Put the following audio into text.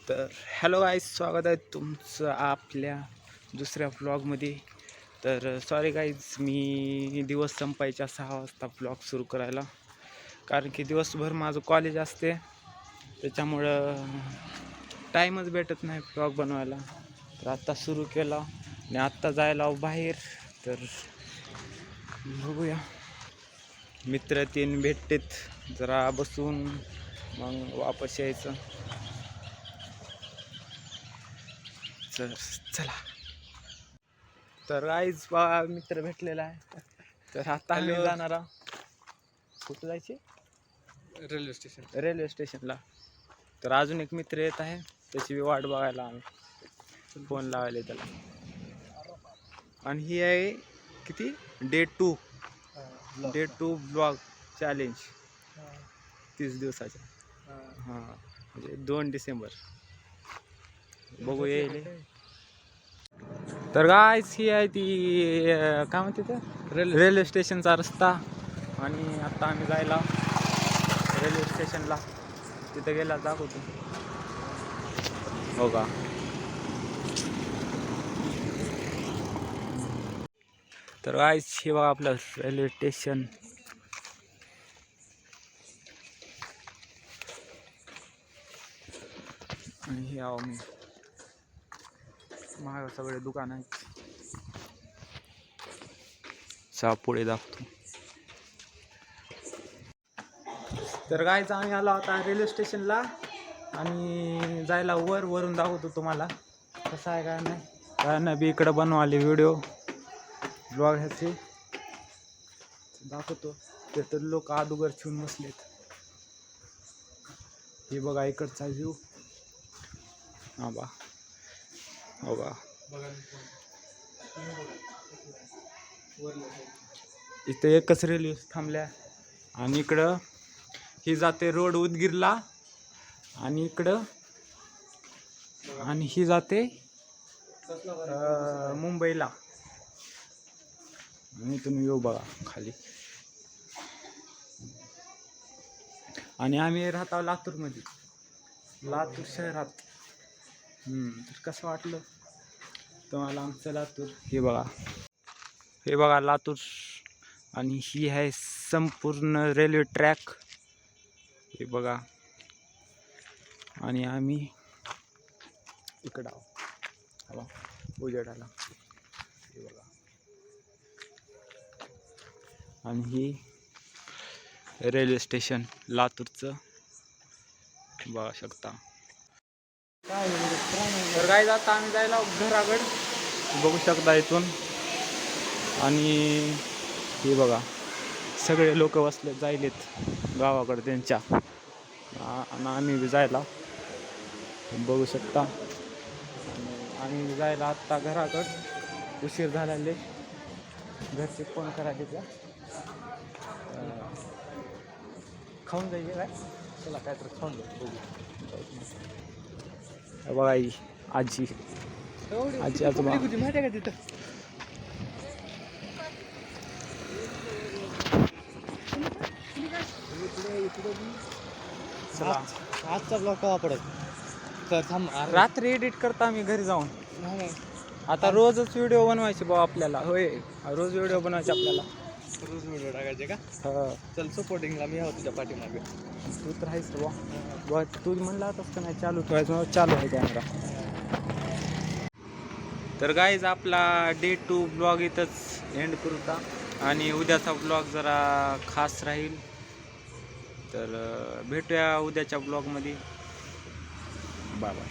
तर hello guys, स्वागत आहे तुमचं आपल्या दुसऱ्या व्लॉगमध्ये. तर सॉरी गाईज, मी दिवस संपायच्या 6 वाजता व्लॉग सुरू करायला, कारण की दिवसभर माझं कॉलेज असते, त्याच्यामुळं टाईमच भेटत नाही व्लॉग बनवायला. तर आत्ता सुरू केला आणि आत्ता जायला बाहेर. तर बघूया, मित्र 3 भेटतेत, जरा बसून मग वापस यायचं. चला. तर आईच बा मित्र भेटलेला आहे. तर आता आम्ही जाणार आहोत. कुठं जायचे? रेल्वे स्टेशनला. तर अजून एक मित्र येत आहे, त्याची वाट बघायला आम्ही फोन लावायला त्याला. आणि ही आहे किती डे 2 ब्लॉग चॅलेंज 30 दिवसाच्या. हां, म्हणजे 2 डिसेंबर बघू येईल. तर गाईस, ही आहे ती काय म्हणते ते रेल्वे स्टेशनचा रस्ता. आणि आता आम्ही जायला रेल्वे स्टेशनला, तिथे गेला दाखवतो. हो का? तर गाईस, हे बघा आपलं रेल्वे स्टेशन. आणि हे आहो मी महाग सगळे दुकान आहेत. पुढे दाखवतो. तर गाईच, आम्ही आलो आता रेल्वे स्टेशनला आणि जायला वरून दाखवतो तुम्हाला कसं आहे काय नाही. काय बी इकडं बनवाले व्हिडिओ ब्लॉग ह्याचे दाखवतो. ते तर लोक अदुगर ठेवून बसलेत. हे बघा इकडचा व्ह्यू. हा बा, हो बा, इथे एकच रेल्वे थांबल्या. आणि इकडं ही जाते रोड उदगीरला, आणि इकडं आणि ही जाते मुंबईला. आणि तुम्ही येऊ बघा खाली. आणि आम्ही राहतो लातूरमध्ये, लातूर शहरात. तर कसं वाटलं तुम्हाला आमचं लातूर? हे बघा लातूर. आणि ही आहे संपूर्ण रेल्वे ट्रॅक, हे बघा. आणि आम्ही इकडं आहो उजेडाला, हे बघा. आणि ही रेल्वे स्टेशन लातूरचं बघा शकता. तर काय जाता आम्ही जायला घराकडे, बघू शकता इथून. आणि हे बघा सगळे लोक बसले जायलेत गावाकडे त्यांच्या. आणि आम्ही बी जायला बघू शकता. आम्ही जायला आत्ता घराकडे, उशीर झालेले. घरचे फोन करायचे त्या खाऊन जायचे काय, चला काय तर खाऊन जाऊ. बघू बघा आई आजी आजोबा. माहिती आहे का तिथं? चला आजचा ब्लॉग कवा पडत? तर थांब, रात्री एडिट करता आम्ही घरी जाऊन. आता रोजच व्हिडिओ बनवायचे बा आपल्याला. होय, रोज व्हिडिओ बनवायचे आपल्याला. रोज व्हिडिओ टाकायचे का? हा, चल सपोर्टिंगला मी आहो तुझ्या पाठीमागे. तू तर आहेस बा. तू म्हणला होतास का नाही चालू ठेवायचं? चालू आहे कॅमेरा. तर गाईज, आपला डे 2 ब्लॉग इथंच एंड करूता. आणि उद्याचा ब्लॉग जरा खास राहील. तर भेटूया उद्याच्या ब्लॉगमध्ये. Bye bye.